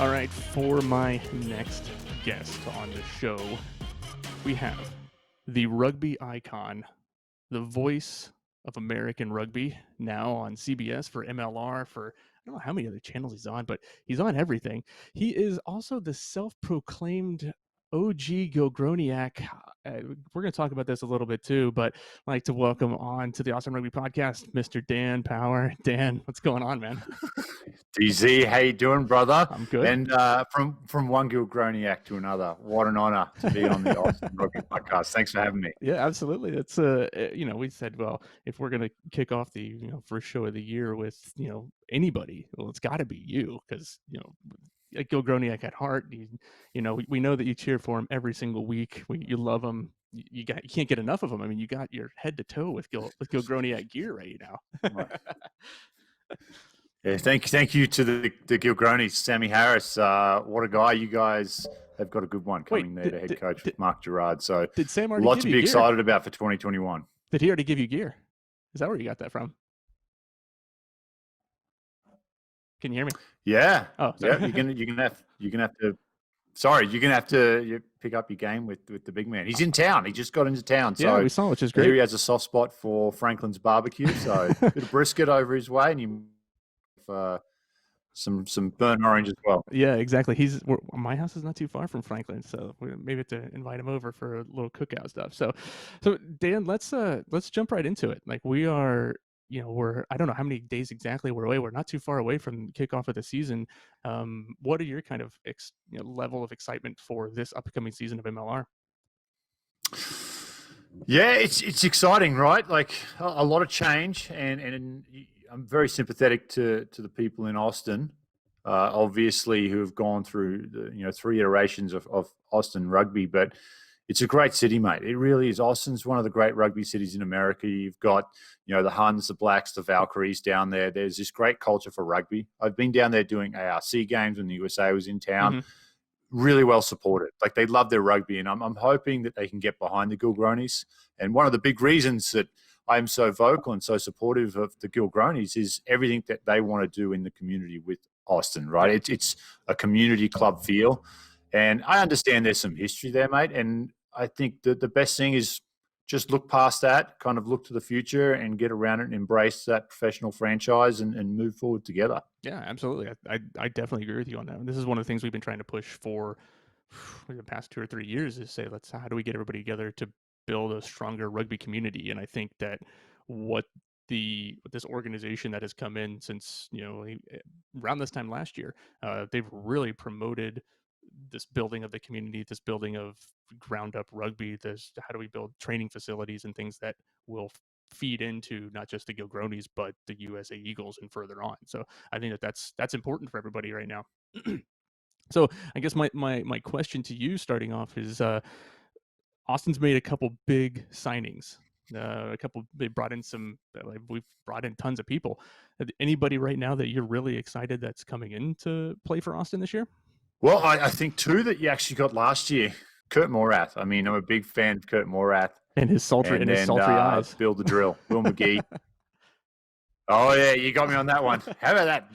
All right, for my next guest on the show, we have the rugby icon, the voice of American rugby, now on CBS for MLR for I don't know how many other channels he's on, but he's on everything. He is also the self-proclaimed OG Gilgroniak. We're going to talk about this a little bit too, but I'd like to welcome on to the Awesome Rugby Podcast, Mr. Dan Power. Dan, what's going on, man? DZ, how you doing, brother? I'm good. And from one Gilgroniak to another, what an honor to be on the Awesome Rugby Podcast. Thanks for having me. Yeah, absolutely. It's we said, well, if we're gonna kick off the first show of the year with anybody, well, it's got to be you because Gilgroniak at heart. We know that you cheer for him every single week. You love him. You can't get enough of him. I mean, you got your head to toe with Gilgroniak gear right now. Right. Yeah, thank you to the Gilgronis, Sammy Harris. What a guy! You guys have got a good one coming there to head coach with Mark Gerard. So did Sam a lot to be excited about for 2021. Did he already give you gear? Is that where you got that from? Can you hear me? Yeah. Oh, sorry. Yeah. You're gonna have to. Sorry, you're gonna have to pick up your game with the big man. He's in town. He just got into town. So yeah, we saw, which is great. Here he has a soft spot for Franklin's barbecue. So a bit of brisket over his way, and you. Some burnt orange as well. Yeah, exactly. My house is not too far from Franklin, so we maybe have to invite him over for a little cookout stuff. So Dan, let's jump right into it. Like we are, I don't know how many days exactly we're away. We're not too far away from the kickoff of the season. What are your kind of level of excitement for this upcoming season of MLR? Yeah, it's exciting, right? Like a lot of change, and I'm very sympathetic to the people in Austin, obviously, who have gone through the 3 iterations of Austin rugby. But it's a great city, mate. It really is. Austin's one of the great rugby cities in America. You've got the Huns, the Blacks, the Valkyries down there. There's this great culture for rugby. I've been down there doing ARC games when the USA was in town. Mm-hmm. Really well supported. Like they love their rugby, and I'm hoping that they can get behind the Gilgronis. And one of the big reasons that I'm so vocal and so supportive of the Gilgronis is everything that they want to do in the community with Austin, right? It's a community club feel. And I understand there's some history there, mate. And I think that the best thing is just look past that, kind of look to the future and get around it and embrace that professional franchise and move forward together. Yeah, absolutely. I definitely agree with you on that. This is one of the things we've been trying to push for the past 2 or 3 years is say, how do we get everybody together to build a stronger rugby community? And I think that what this organization that has come in since around this time last year, they've really promoted this building of the community, this building of ground up rugby, this how do we build training facilities and things that will feed into not just the Gilgronis but the USA Eagles and further on. So I think that's important for everybody right now. So I guess my question to you starting off is Austin's made a couple big signings. We've brought in tons of people. Anybody right now that you're really excited that's coming in to play for Austin this year? Well, I think 2 that you actually got last year. Kurt Morath. I mean, I'm a big fan of Kurt Morath. And his sultry eyes. Bill the Drill, Will McGee. Oh, yeah, you got me on that one. How about that?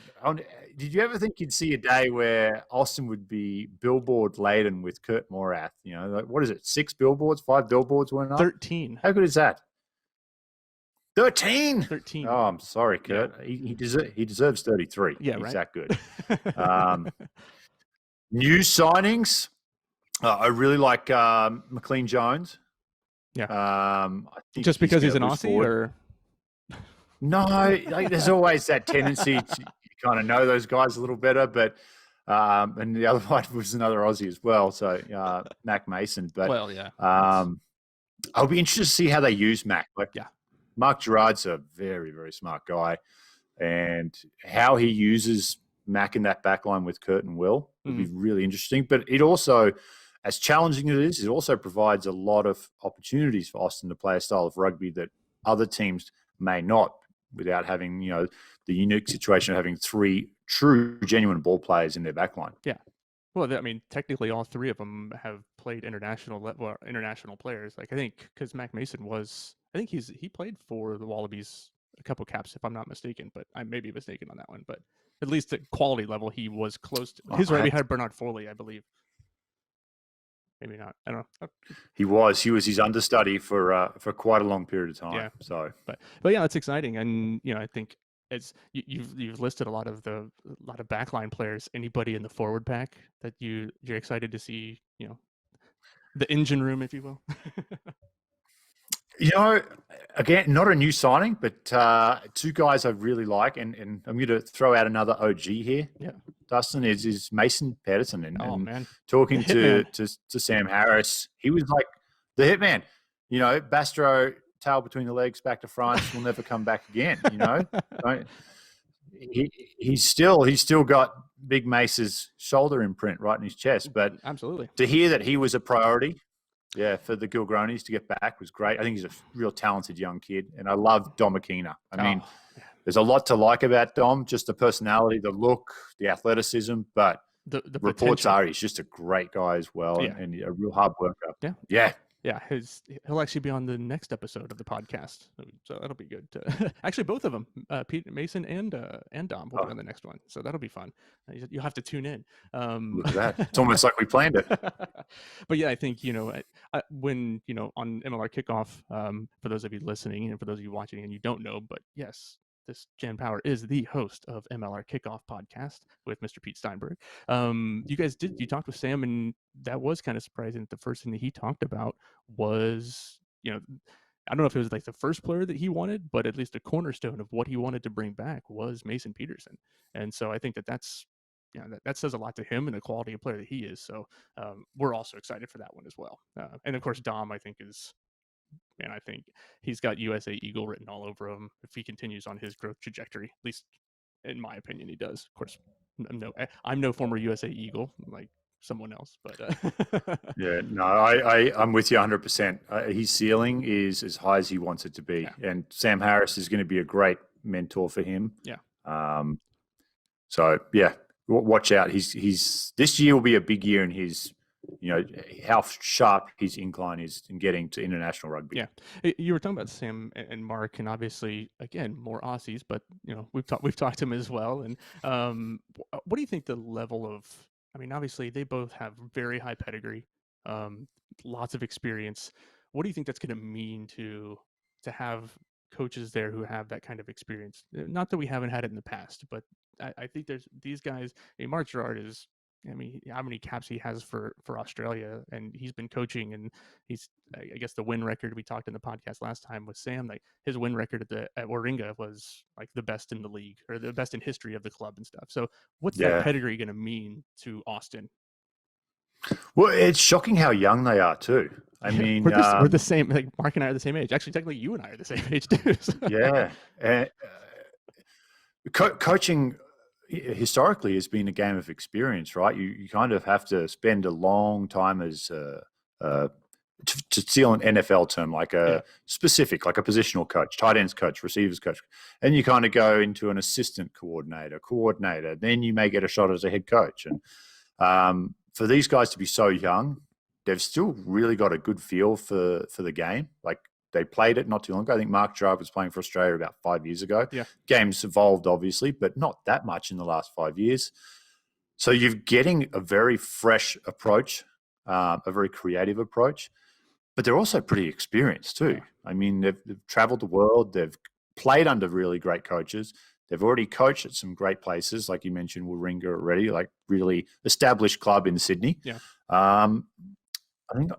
Did you ever think you'd see a day where Austin would be billboard laden with Kurt Morath? Like, what is it, 6 billboards, 5 billboards went up? 13. How good is that? 13. 13. Oh, I'm sorry, Kurt. Yeah. He deserves 33. Yeah, He's right? that good. New signings. I really like McLean Jones. Yeah. I think just because he's an Aussie, or no? There's always that tendency to kind of know those guys a little better, but and the other one was another Aussie as well. So Mac Mason. But well, yeah. I'll be interested to see how they use Mac. Yeah. Mark Gerard's a very, very smart guy, and how he uses Mac in that back line with Kurt and Will would be really interesting. But it also, as challenging as it is, it also provides a lot of opportunities for Austin to play a style of rugby that other teams may not, without having, the unique situation of having 3 true, genuine ball players in their back line. Yeah. Well, I mean, technically all 3 of them have played international players. Like I think because Mac Mason he played for the Wallabies a couple caps if I'm not mistaken, but I may be mistaken on that one. But at least at quality level, he was close to Oh, his right behind Bernard Foley, I believe. Maybe not. I don't know. he was his understudy for quite a long period of time. Yeah, So but yeah, that's exciting, and I think it's you've listed a lot of backline players. Anybody in the forward pack that you're excited to see? The engine room, if you will. you know, again, not a new signing, but two guys I really like, and I'm going to throw out another OG here. Yeah. Dustin is Mason Pedersen, Oh and man, the talking to, hitman. to Sam Harris, he was like the hitman. Bastro tail between the legs, back to France, will never come back again. Don't, he's still got Big Mace's shoulder imprint right in his chest. But Absolutely. to hear that he was a priority, yeah, for the Gilgronis to get back was great. I think he's a real talented young kid, and I love Dom Aquina. I mean, Oh man, there's a lot to like about Dom, just the personality, the look, the athleticism, but the reports potential. are he's just a great guy as well, Yeah, and a real hard worker. yeah, Yeah, yeah. He'll actually be on the next episode of the podcast, so that'll be good. Actually, both of them, Pete Mason and Dom, will be oh, on the next one, so that'll be fun. You'll have to tune in. look at that. It's almost like we planned it. But yeah, I think when on MLR kickoff, for those of you listening and for those of you watching and you don't know, but yes, this Jan Power is the host of MLR Kickoff podcast with Mr. Pete Steinberg. You talked with Sam, and that was kind of surprising. The first thing that he talked about was, I don't know if it was like the first player that he wanted, but at least a cornerstone of what he wanted to bring back was Mason Peterson. And so I think that's that says a lot to him and the quality of player that he is. So we're also excited for that one as well. And of course, Dom, I think I think he's got USA Eagle written all over him if he continues on his growth trajectory. At least in my opinion, he does. Of course, I'm no former USA Eagle like someone else, but Yeah, no, I'm with you 100%. His ceiling is as high as he wants it to be, yeah, and Sam Harris is going to be a great mentor for him. yeah. Um, so yeah, watch out. He's this year will be a big year in his, how sharp his incline is in getting to international rugby. Yeah, you were talking about Sam and Mark, and obviously, again, more Aussies, but we've talked to him as well. And what do you think the level of? I mean, obviously, they both have very high pedigree, um, lots of experience. What do you think that's going to mean to have coaches there who have that kind of experience? Not that we haven't had it in the past, but I think there's these guys. Mark Gerard is. I mean, how many caps he has for Australia, and he's been coaching, and he's I guess the win record we talked in the podcast last time with Sam, like his win record at Warringah was like the best in the league or the best in history of the club and stuff. So what's that Yeah. pedigree going to mean to Austin? Well, it's shocking how young they are too. I Yeah, mean, we're the same. Like Mark and I are the same age. Actually, technically, you and I are the same age too. So. yeah. Coaching historically has been a game of experience, right? You kind of have to spend a long time as to steal an NFL term, like Yeah, a specific, like a positional coach, tight ends coach, receivers coach, and you kind of go into an assistant coordinator. Then you may get a shot as a head coach. And for these guys to be so young, they've still really got a good feel for the game. Like they played it not too long ago. I think Mark Drive was playing for Australia about 5 years ago. yeah, Game's evolved, obviously, but not that much in the last 5 years. So you're getting a very fresh approach, a very creative approach, but they're also pretty experienced too. yeah, I mean, they've traveled the world. They've played under really great coaches. They've already coached at some great places, like you mentioned, Warringah already, like really established club in Sydney. yeah, Um, I think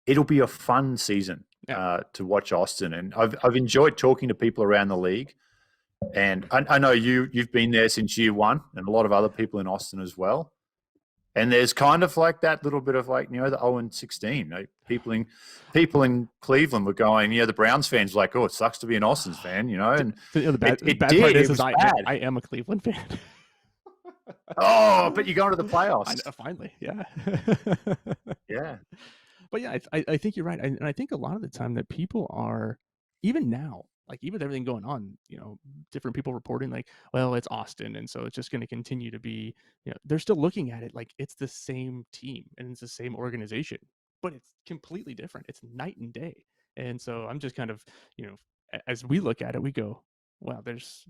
it'll be a fun season yeah. to watch Austin, and I've enjoyed talking to people around the league. And I know you've been there since year one, and a lot of other people in Austin as well. And there's kind of like that little bit of like, the 0-16. People in Cleveland were going, the Browns fans were like, oh, it sucks to be an Austin's fan, and The it bad part did. is, It was I bad. I am a Cleveland fan. Oh, but you're going to the I playoffs. know, finally, yeah. Yeah. But yeah, I think you're right, and I think a lot of the time that people are even now, like even with everything going on, different people reporting like, well, it's Austin, and so it's just going to continue to be, they're still looking at it like it's the same team and it's the same organization, but it's completely different. It's night and day, and so I'm just kind of, as we look at it, we go, wow, there's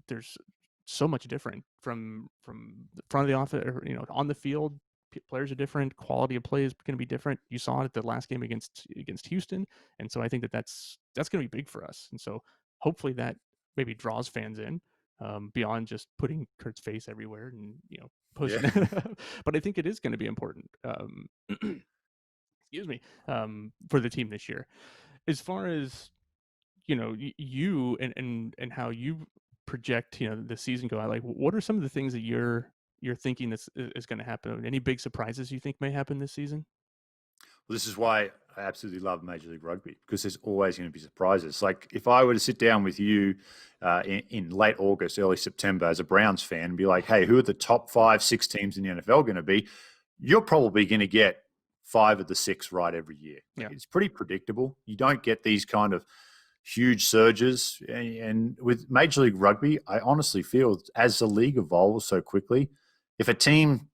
so much different from the front of the office, or, on the field. Players are different. Quality of play is going to be different. You saw it at the last game against Houston, and so I think that's going to be big for us. And so hopefully that maybe draws fans in, beyond just putting Kurt's face everywhere and Yeah. pushing it up. But I think it is going to be important. Excuse me, for the team this year. As far as you and how you project the season go out, like what are some of the things that you're thinking is going to happen? Any big surprises you think may happen this season? Well, this is why I absolutely love Major League Rugby, because there's always going to be surprises. Like if I were to sit down with you in late August, early September as a Browns fan and be like, hey, who are the top 5, 6 teams in the NFL going to be? You're probably going to get 5 of the 6 right every year. Like, Yeah. it's pretty predictable. You don't get these kind of huge surges. And with Major League Rugby, I honestly feel as the league evolves so quickly, if a team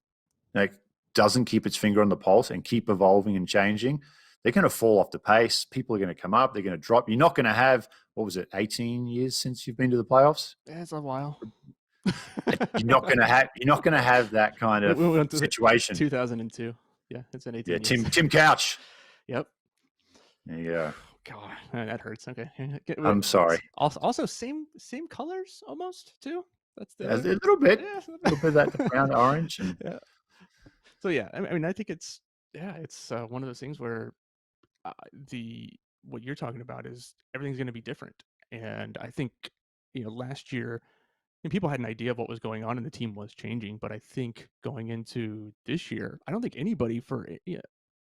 like doesn't keep its finger on the pulse and keep evolving and changing, they're going to fall off the pace. People are going to come up. They're going to drop. You're not going to have, what was it, 18 years since you've been to the playoffs? It's a while. You're not going to have that kind of we went to situation. 2002. Yeah, it's an 18 Yeah, years. Tim Couch. Yep. Yeah. God, that hurts. Okay. I'm sorry. Also, same colors almost too. That's A the little bit. yeah. A little bit of that brown orange. And Yeah. So yeah, I mean, I think it's one of those things where the what you're talking about is everything's going to be different, and I think last year, and people had an idea of what was going on and the team was changing, but I think going into this year, I don't think anybody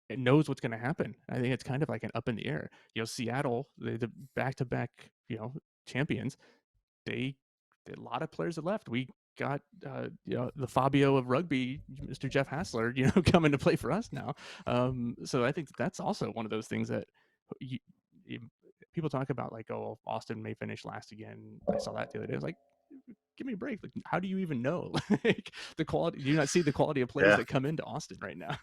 it knows what's going to happen. I think it's kind of like an up in the air. Seattle, the back-to-back champions, they a lot of players that left. We got the Fabio of rugby, Mr. Jeff Hassler, coming to play for us now. So I think that's also one of those things that you, people talk about, like, oh, Austin may finish last again. I saw that the other day. I was like, give me a break. Like, how do you even know? Like the quality? Do you not see the quality of players yeah, that come into Austin right now?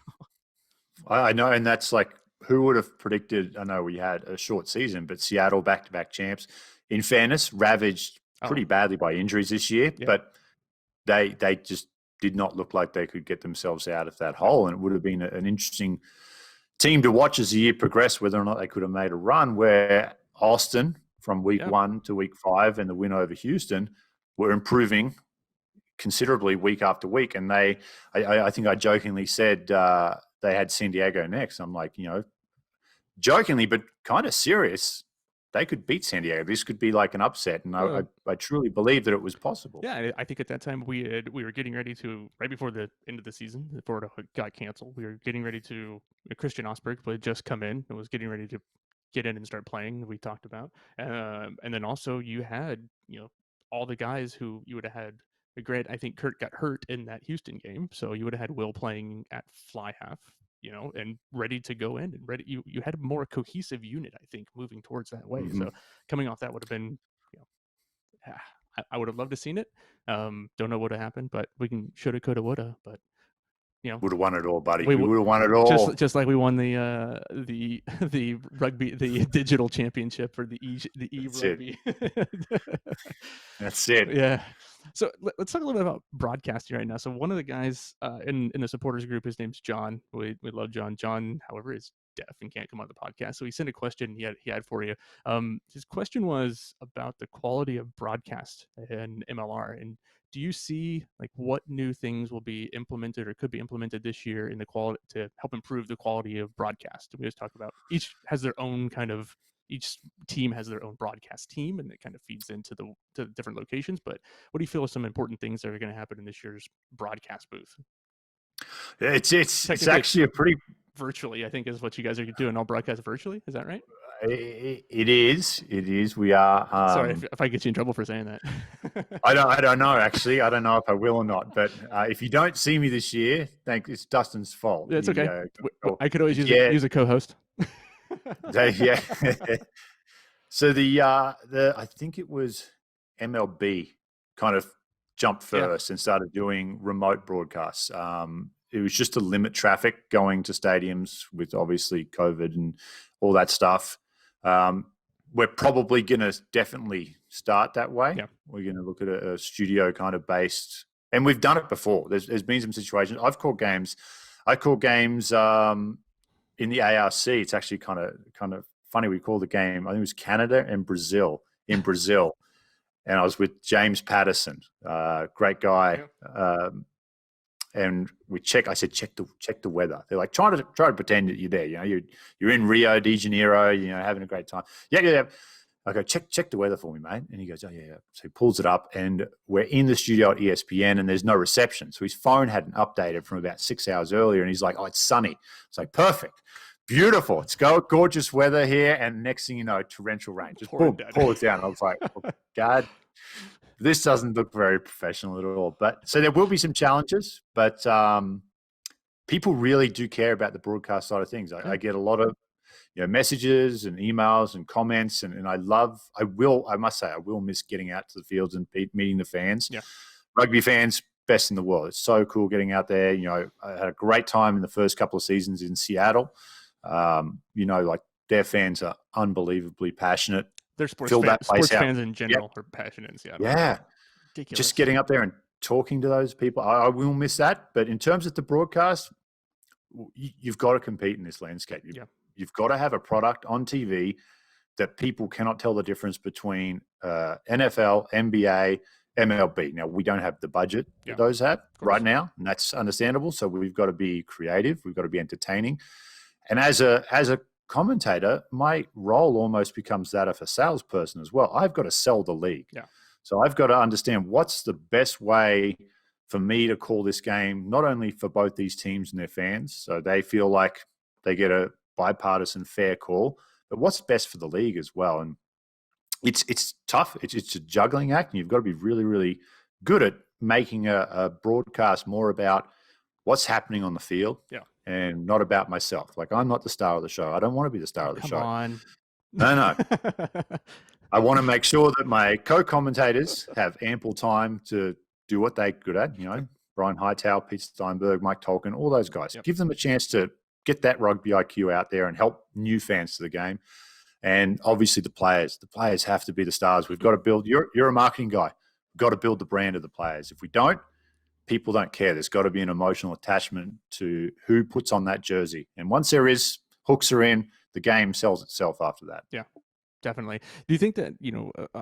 I know. And that's like, who would have predicted? I know we had a short season, but Seattle back-to-back champs, in fairness, ravaged Oh, pretty badly by injuries this year, yeah, but they just did not look like they could get themselves out of that no, hole. And it would have been an interesting team to watch as the year progressed, whether or not they could have made a run, where Austin from week yeah, 1 to week 5 and the win over Houston were improving considerably week after week. And I think I jokingly said they had San Diego next. I'm like, jokingly, but kind of serious. They could beat San Diego. This could be like an upset, and I truly believe that it was possible. yeah. I think at that time we were getting ready to, right before the end of the season, before it got canceled. We were getting ready to Christian Osberg had just come in and was getting ready to get in and start playing. We talked about, and then also you had all the guys who you would have had. Grant, I think Kurt got hurt in that Houston game, so you would have had Will playing at fly half, and ready to go in and ready. You had a more cohesive unit, I think, moving towards that way. Mm-hmm. So coming off that would have been, I would have loved to seen it. Don't know what would have happened, but we can shoulda, coulda, woulda. But Would have won it all, buddy. we We would have won it all. just like we won the rugby, the digital championship for the That's it. rugby. That's it. Yeah. So let's talk a little bit about broadcasting right now. So one of the guys in the supporters group, his name's John. We love John. John, however, is deaf and can't come on the podcast. So he sent a question he had for you. His question was about the quality of broadcast in MLR. And do you see like what new things will be implemented or could be implemented this year in the quality to help improve the quality of broadcast? We always talk about each team has their own broadcast team, and it kind of feeds into the different locations. But what do you feel are some important things that are going to happen in this year's broadcast booth? It's actually a pretty. Virtually, I think, is what you guys are doing. All broadcast virtually. Is that right? It is. It is. We are. Sorry if I get you in trouble for saying that. I don't know. Actually, I don't know if I will or not. But if you don't see me this year, it's Dustin's fault. It's okay. I could always use a co-host. Yeah. So the I think it was MLB kind of jumped first and started doing remote broadcasts. It was just to limit traffic going to stadiums with obviously COVID and all that stuff. we're probably going to definitely start that way. Yeah. We're going to look at a studio kind of based, and we've done it before. There's been some situations. I've called games. I call games in the ARC. It's actually kind of funny. We called the game, I think it was Canada and Brazil, in Brazil. And I was with James Patterson, great guy. Yeah. And I said, check the weather. They're like, try to pretend that you're there. You're in Rio de Janeiro, having a great time. Yeah. I go, check the weather for me, mate. And he goes, oh, yeah. So he pulls it up, and we're in the studio at ESPN, and there's no reception. So his phone hadn't updated from about 6 hours earlier, and he's like, oh, it's sunny. It's like, perfect. Beautiful. It's gorgeous weather here. And next thing you know, torrential rain. Just boom, pours down. I was like, oh, God, this doesn't look very professional at all. But so there will be some challenges, but people really do care about the broadcast side of things. I get a lot of messages and emails and comments, and I must say, I will miss getting out to the fields and meeting the fans. Yeah. Rugby fans, best in the world. It's so cool getting out there. I had a great time in the first couple of seasons in Seattle. Like their fans are unbelievably passionate. Their sports fans in general are passionate in Seattle. Yeah. Ridiculous. Just getting up there and talking to those people, I will miss that. But in terms of the broadcast, you've got to compete in this landscape. You've got to have a product on TV that people cannot tell the difference between NFL, NBA, MLB. Now, we don't have the budget that those have right now, and that's understandable. So we've got to be creative. We've got to be entertaining. And as a commentator, my role almost becomes that of a salesperson as well. I've got to sell the league. Yeah. So I've got to understand what's the best way for me to call this game, not only for both these teams and their fans, so they feel like they get a bipartisan fair call, but what's best for the league as well. And it's tough. It's a juggling act, and you've got to be really, really good at making a broadcast more about what's happening on the field. Yeah. And not about myself. Like, I'm not the star of the show. I don't want to be the star of the show. Come on. No. I want to make sure that my co-commentators have ample time to do what they're good at. Brian Hightower, Pete Steinberg, Mike Tolkien, all those guys. Yep. Give them a chance to get that rugby IQ out there and help new fans to the game. And obviously the players. The players have to be the stars. We've got to build. You're a marketing guy. We've got to build the brand of the players. If we don't, people don't care. There's got to be an emotional attachment to who puts on that jersey. And once there is, hooks are in, the game sells itself after that. Yeah, definitely. Do you think that,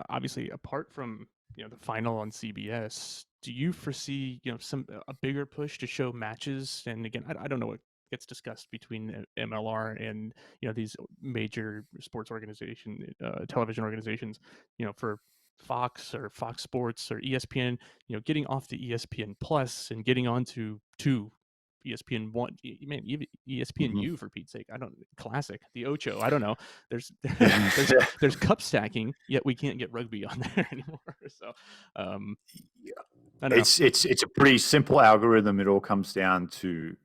obviously apart from, the final on CBS, do you foresee, a bigger push to show matches? And again, I don't know what gets discussed between MLR and, these major sports television organizations, for Fox or Fox Sports or ESPN, getting off the ESPN Plus and getting onto ESPN One, man, even ESPNU for Pete's sake. Classic, the Ocho. I don't know. There's cup stacking, yet we can't get rugby on there anymore. So, I don't know. It's a pretty simple algorithm. It all comes down to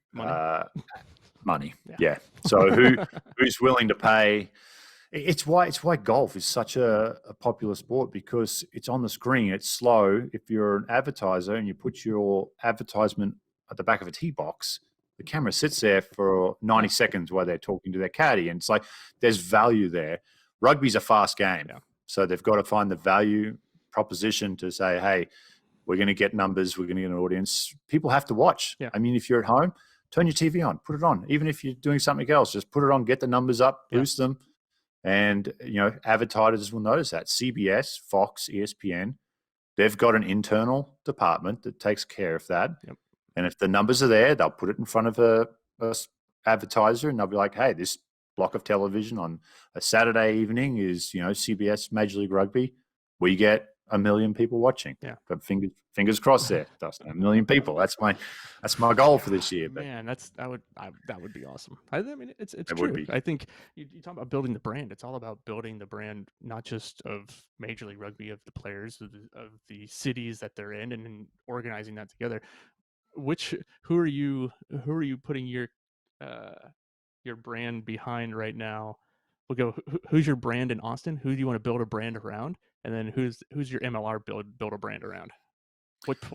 money. Yeah. So who's willing to pay? It's why golf is such a popular sport, because it's on the screen. It's slow. If you're an advertiser and you put your advertisement at the back of a tee box, the camera sits there for 90 seconds while they're talking to their caddy. And it's like, there's value there. Rugby's a fast game. Yeah. So they've got to find the value proposition to say, hey, we're going to get numbers. We're going to get an audience. People have to watch. Yeah. I mean, if you're at home, turn your TV on, put it on. Even if you're doing something else, just put it on, get the numbers up, boost them. And, advertisers will notice that. CBS, Fox, ESPN, they've got an internal department that takes care of that. Yep. And if the numbers are there, they'll put it in front of a advertiser, and they'll be like, hey, this block of television on a Saturday evening is, CBS Major League Rugby. We get 1 million people watching. Yeah. But fingers crossed there, Dustin. 1 million people. That's my goal for this year. But man, that would be awesome. I mean, it's true. I think you talk about building the brand. It's all about building the brand, not just of Major League Rugby, of the players, of the cities that they're in, and organizing that together. Who are you putting your brand behind right now? We'll go. Who's your brand in Austin? Who do you want to build a brand around? And then who's your MLR build a brand around?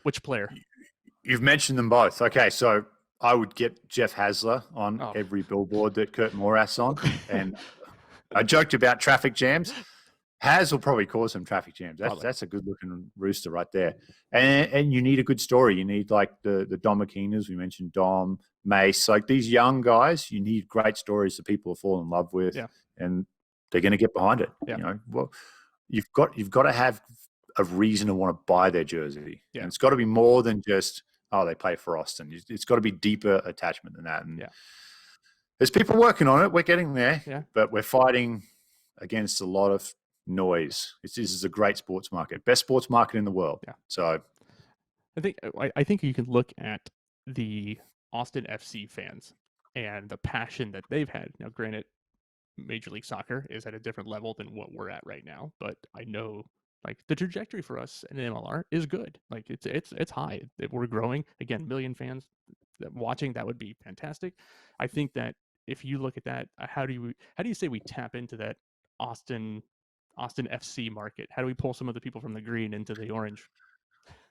Which player? You've mentioned them both. Okay, so I would get Jeff Hasler on every billboard that Kurt Morath's on. And I joked about traffic jams. Has will probably cause some traffic jams. Probably. That's a good looking rooster right there. And you need a good story. You need like the Dom McKeenas, we mentioned Dom, Mace, like these young guys, you need great stories that people fall in love with Yeah. and they're gonna get behind it. Yeah. You know, well, you've got to have a reason to want to buy their jersey. And Yeah. it's got to be more than just, oh, they play for Austin. It's got to be deeper attachment than that. And Yeah. there's people working on it. We're getting there, Yeah. but we're fighting against a lot of noise. This is a great sports market, best sports market in the world. Yeah. So I think you can look at the Austin FC fans and the passion that they've had. Now, granted, Major League Soccer is at a different level than what we're at right now, but I know like the trajectory for us in MLR is good. Like it's high. We're growing. Again, million fans watching, that would be fantastic. I think that if you look at that, how do you say we tap into that Austin Austin FC market? How do we pull some of the people from the green into the orange?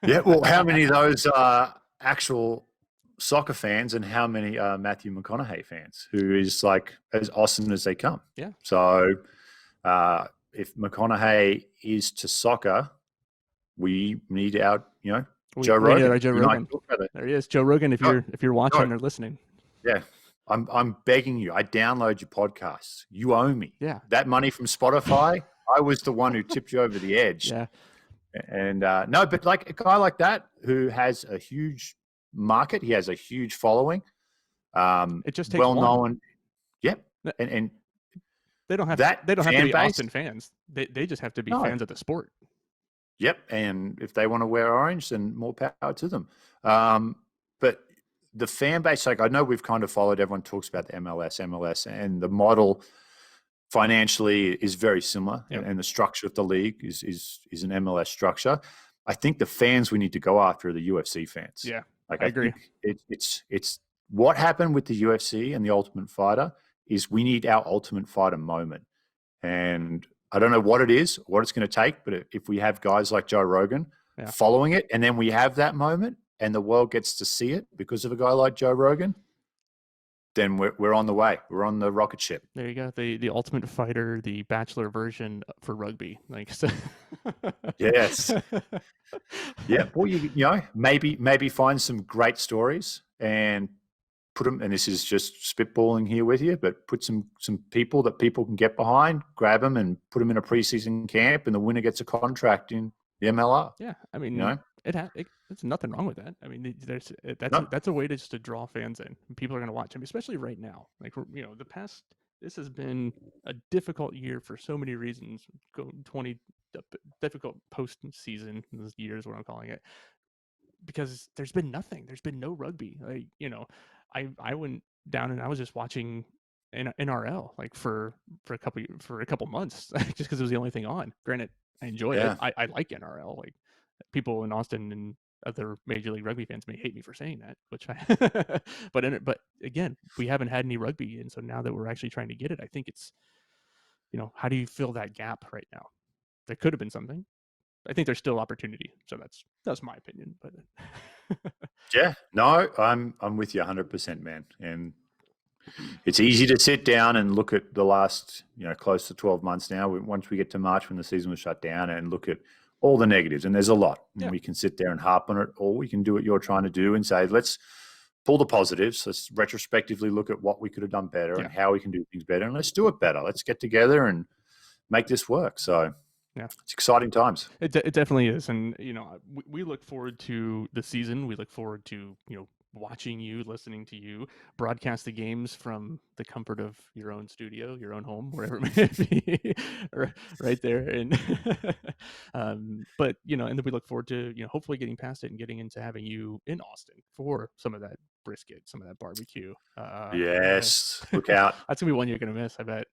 yeah, well, how many of those are actual soccer fans, and how many are Matthew McConaughey fans, who is like as Austin as they come? Yeah. So if McConaughey is to soccer, we need our, Joe We need Rogan. our Joe You and I Rogan. talk about it. There he is, Joe Rogan. If Go, you're go. watching or listening, Yeah. I'm begging you. I download your podcasts. You owe me. yeah, That money from Spotify, I was the one who tipped you over the edge. yeah, And no, but like a guy like that who has a huge market, he has a huge following, it just takes well one. known. Yep. And They don't have that they don't have to fan be base, Austin fans. They just have to be no. fans of the sport. Yep. And if they want to wear orange, then more power to them. But the fan base, like I know we've kind of followed, everyone talks about the MLS, and the model financially is very similar, Yep. and the structure of the league is an MLS structure. I think the fans we need to go after are the UFC fans. Yeah, Like I I agree. think it's what happened with the UFC and the Ultimate Fighter is we need our Ultimate Fighter moment. And I don't know what it is, what it's going to take, but if we have guys like Joe Rogan Yeah. following it, and then we have that moment and the world gets to see it because of a guy like Joe Rogan, then we're on the way. We're on the rocket ship. There you go. The Ultimate Fighter, the Bachelor version for rugby. Like so. Yes. Yeah. Well, maybe find some great stories and put them. And this is just spitballing here with you, but put some people that people can get behind, grab them, and put them in a preseason camp, and the winner gets a contract in the MLR. Yeah, I mean, You know, there's nothing wrong with that. I mean, no, that's a way to just to draw fans in. People are going to watch. I mean, especially right now. Like this has been a difficult year for so many reasons. 20 difficult post season years, what I'm calling it, because there's been nothing. There's been no rugby. Like I went down and I was just watching NRL like for a couple months just because it was the only thing on. Granted, I enjoy it. yeah, I like NRL. Like people in Austin and other Major League Rugby fans may hate me for saying that, which I but again, we haven't had any rugby, and so now that we're actually trying to get it, I think it's how do you fill that gap right now? There could have been something. I think there's still opportunity. So that's my opinion. But yeah. No, I'm with you 100%, man. And it's easy to sit down and look at the last, close to 12 months now. Once we get to March when the season was shut down, and look at all the negatives, and there's a lot. Yeah. And we can sit there and harp on it, or we can do what you're trying to do and say, let's pull the positives. Let's retrospectively look at what we could have done better and how we can do things better, and let's do it better. Let's get together and make this work. So yeah, it's exciting times. it definitely is. And, we look forward to the season. We look forward to, watching you, listening to you, broadcast the games from the comfort of your own studio, your own home, wherever it may be, right there. And, but, and then we look forward to, hopefully getting past it and getting into having you in Austin for some of that brisket, some of that barbecue. Yes. Look out. That's gonna be one you're going to miss, I bet.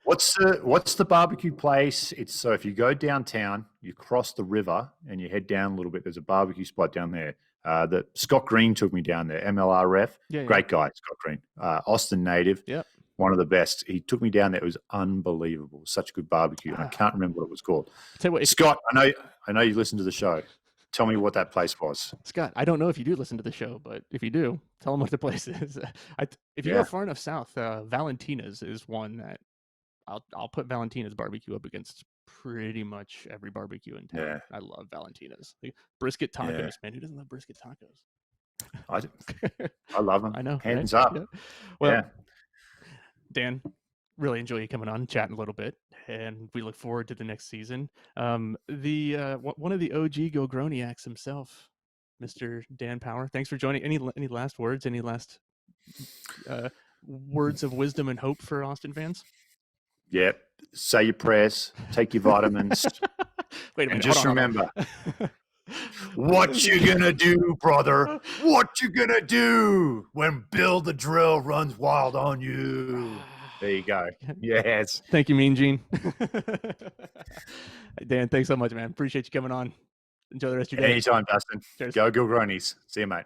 What's the barbecue place? It's so if you go downtown, you cross the river and you head down a little bit. There's a barbecue spot down there. That Scott Green took me down there. MLR ref, great guy, Scott Green, Austin native, one of the best. He took me down there. It was unbelievable. Such good barbecue, and I can't remember what it was called. Tell you what, Scott, I know you listen to the show. Tell me what that place was. Scott, I don't know if you do listen to the show, but if you do, tell them what the place is. If you go far enough south, Valentina's is one that I'll put Valentina's barbecue up against pretty much every barbecue in Yeah, town. I love Valentina's. Like, brisket yeah. tacos, man. Who doesn't love brisket tacos? I I love them, I know, right? hands up. Yeah. Well, Yeah, Dan, really enjoy you coming on, chatting a little bit, and we look forward to the next season. One of the OG Gogroniacs himself, Mr. Dan Power. Thanks for joining. Any last words? Any last uh, words of wisdom and hope for Austin fans? yeah. Say your prayers, take your vitamins, Wait a and minute. Hold just on. Hold remember on. what you gonna do, brother. What you gonna do when Bill the Drill runs wild on you? There you go. Yes. Thank you, Mean Gene. Dan, thanks so much, man. Appreciate you coming on. Enjoy the rest of your day. Anytime, Dustin. Cheers. Go Gilgronis. See you, mate.